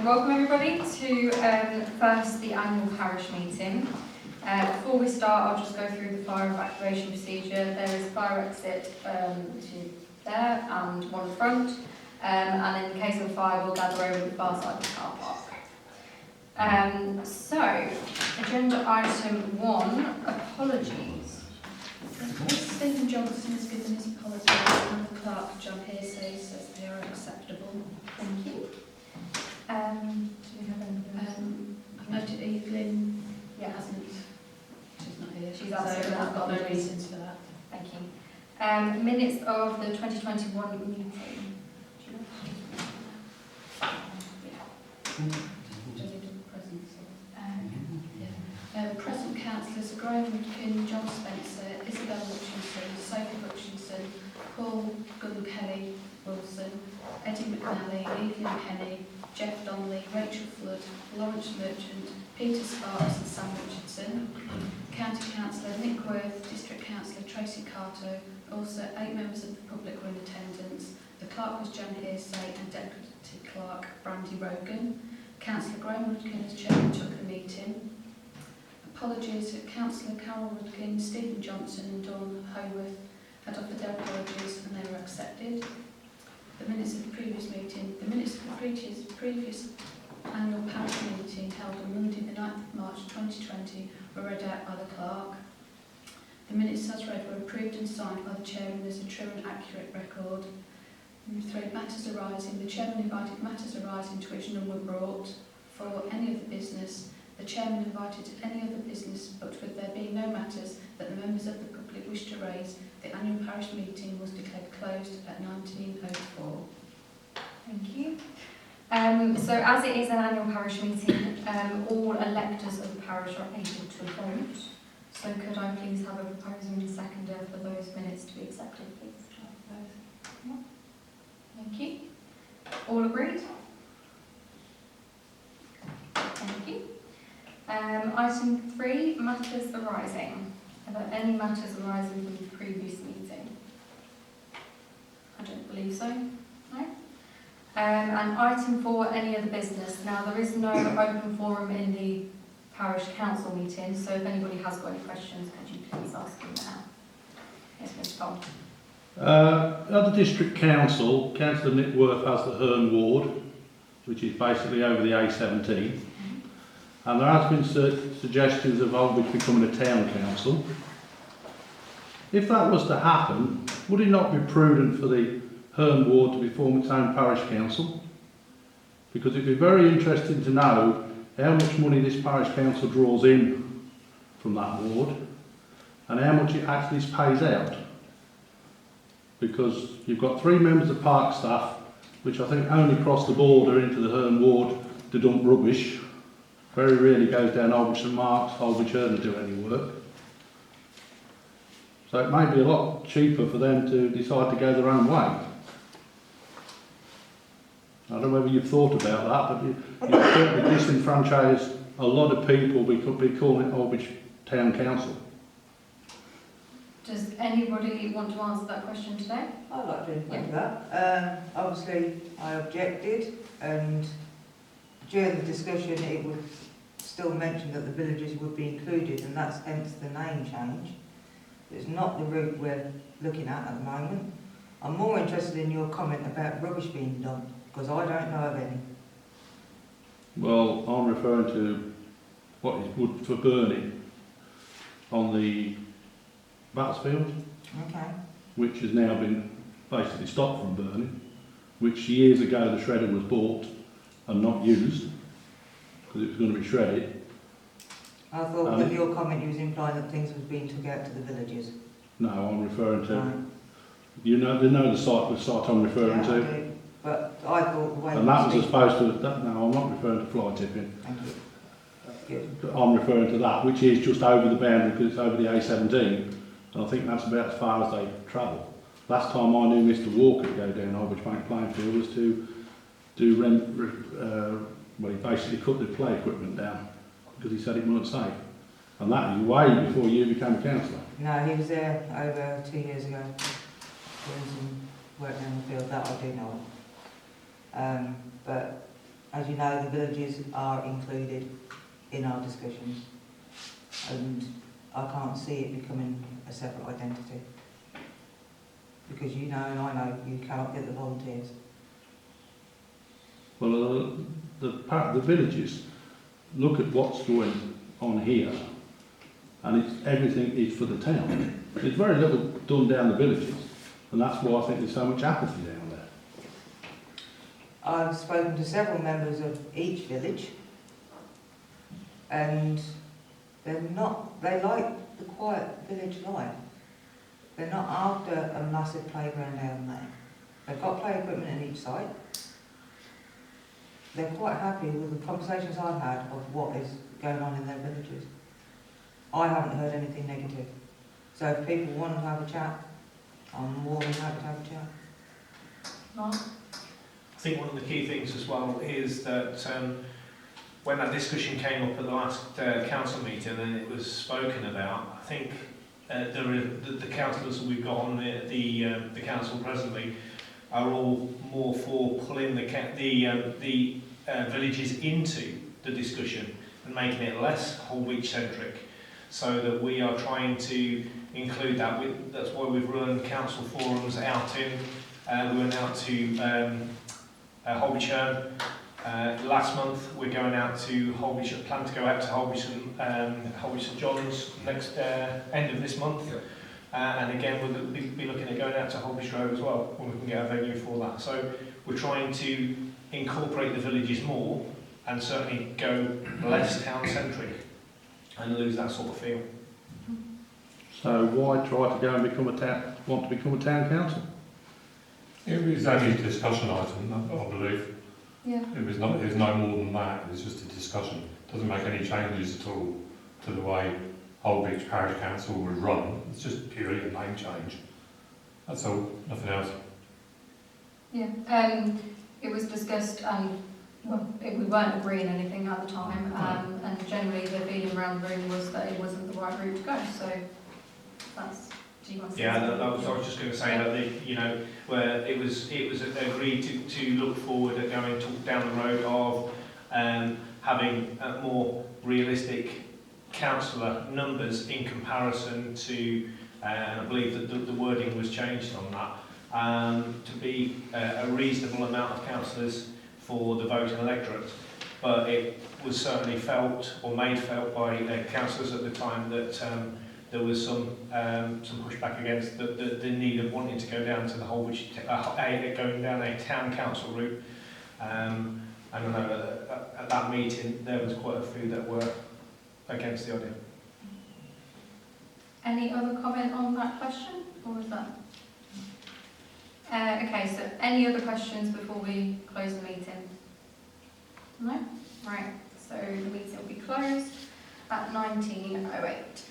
Welcome everybody to first the annual parish meeting. Before we start, I'll just go through the fire evacuation procedure. There is a fire exit to there and one front, and in the case of fire we'll gather over the far side of the car park. So, agenda item 1, apologies. Stephen Johnson has given his apologies and the clerk, John Hearsay, says they are acceptable. Thank you. Do we have anything? I've noted Evelyn hasn't. She's not here. She's absent. So I've got no reasons for that. Thank you. Minutes of the 2021 meeting. Present councillors are Graham Woodkin, John Spencer, Isabel Hutchinson, Sophie Hutchinson, Paul Gunn Kelly Wilson, Eddie McNally, Evelyn Penny, Jeff Donnelly, Rachel Flood, Lawrence Merchant, Peter Sparks and Sam Richardson. County Councillor Nick Worth, District Councillor Tracy Carter. Also 8 members of the public were in attendance. The clerk was Jan Hearsay and Deputy Clerk Brandy Rogan. Councillor Graham Woodkin as chairman took the meeting. Apologies, Councillor Carol Woodkin, Stephen Johnson and Dawn Howarth had offered their apologies and they were accepted. The minutes of the previous meeting, the minutes of the previous annual parish meeting held on Monday the 9th of March 2020 were read out by the clerk. The minutes as read were approved and signed by the chairman as a true and accurate record. 3. Matters arising. The chairman invited matters arising to which none were brought. For any other business, the chairman invited any other business, but with there being no matters that the members of the public wish to raise, the annual parish meeting was declared closed at 19:04. Thank you. So as it is an annual parish meeting, all electors of the parish are able to vote. So could I please have a proposer and a seconder for those minutes to be accepted, please? Thank you. All agreed? Thank you. Item 3, matters arising. Are there any matters arising from the previous meeting? I don't believe so. No? And item 4, any other business. Now there is no open forum in the parish council meeting, so if anybody has got any questions, could you please ask them now? Yes, Mr. Tom. At the district council, Councillor Nick Worth has the Herne ward, which is basically over the A17. And there has been suggestions of Oldbridge becoming a town council. If that was to happen, would it not be prudent for the Herne ward to be formed its own parish council? Because it'd be very interesting to know how much money this parish council draws in from that ward and how much it actually pays out. Because you've got 3 members of park staff, which I think only cross the border into the Herne ward to dump rubbish. Very rarely goes down Oldbridge St Mark's, Oldbridge Herne to do any work. So it may be a lot cheaper for them to decide to go their own way. I don't know whether you've thought about that, but you certainly disenfranchise a lot of people we could be calling it Oldbridge Town Council. Does anybody want to answer that question today? I'd like to think that. Obviously, I objected, and during the discussion, it would still mention that the villages would be included, and that's hence the name change. It's not the route we're looking at the moment. I'm more interested in your comment about rubbish being dumped, because I don't know of any. Well, I'm referring to what is wood for burning on the Battersfield, Okay. which has now been basically stopped from burning, which years ago the shredder was bought and not used because it was going to be shredded. I thought with your comment you was implying that things was being took out to the villages. No, I'm referring to, Right. you know the site I'm referring Yeah, to. I do. But I thought the way And that was supposed to, no, I'm not referring to fly tipping. Thank you. Good. I'm referring to that, which is just over the boundary because it's over the A17, and I think that's about as far as they travel. Last time I knew Mr Walker to go down Oldbridge Bank Plainfield was to well, he basically cut the play equipment down because he said it wasn't safe. And that is way before you became a councillor. No, he was there over 2 years ago. Doing some work down the field, that I do know of. But as you know, the villages are included in our discussions, and I can't see it becoming a separate identity. Because you know and I know you cannot get the volunteers. Well, the villages look at what's going on here, and everything is for the town. There's very little done down the villages, and that's why I think there's so much apathy down there. I've spoken to several members of each village, and they like the quiet village life. They're not after a massive playground down there. They've got play equipment in each site. They're quite happy with the conversations I've had of what is going on in their villages. I haven't heard anything negative. So if people want to have a chat, I'm more than happy to have a chat. Mark? I think one of the key things as well is that when that discussion came up at the last council meeting and it was spoken about, I think the councillors that we've got on the council presently are all more for pulling the villages into the discussion and making it less Holbeach centric, so that we are trying to include that. That's why we've run council forums out in. We went out to Holbeach last month. We're going out to Holbeach. Plan to go out to Holbeach St John's next end of this month. Yep. And again, we'll be looking at going out to Holbeach Road as well when we can get a venue for that. So we're trying to incorporate the villages more and certainly go less town centric and lose that sort of feel. So why try to go and want to become a town council? It was only a discussion item, I believe. Yeah. It was no more than that. It was just a discussion. Doesn't make any changes at all to the way Holbeach Parish Council was run. It's just purely a name change. That's all. Nothing else. Yeah. It was discussed and we weren't agreeing anything at the time, and generally the feeling around the room was that it wasn't the right route to go. So that's. Do you want to say something? I was just going to say that where it was agreed to look forward at going down the road of having more realistic councillor numbers in comparison to, and I believe that the wording was changed on that, to be a reasonable amount of councillors for the voting electorate. But it was certainly felt or made felt by councillors at the time that there was some pushback against the need of wanting to go down to the Holbeach, going down a town council route. I don't know, at that meeting there was quite a few that were against the idea. Any other comment on that question, or was that? Okay, so any other questions before we close the meeting? No? Right, so the meeting will be closed at 19:08.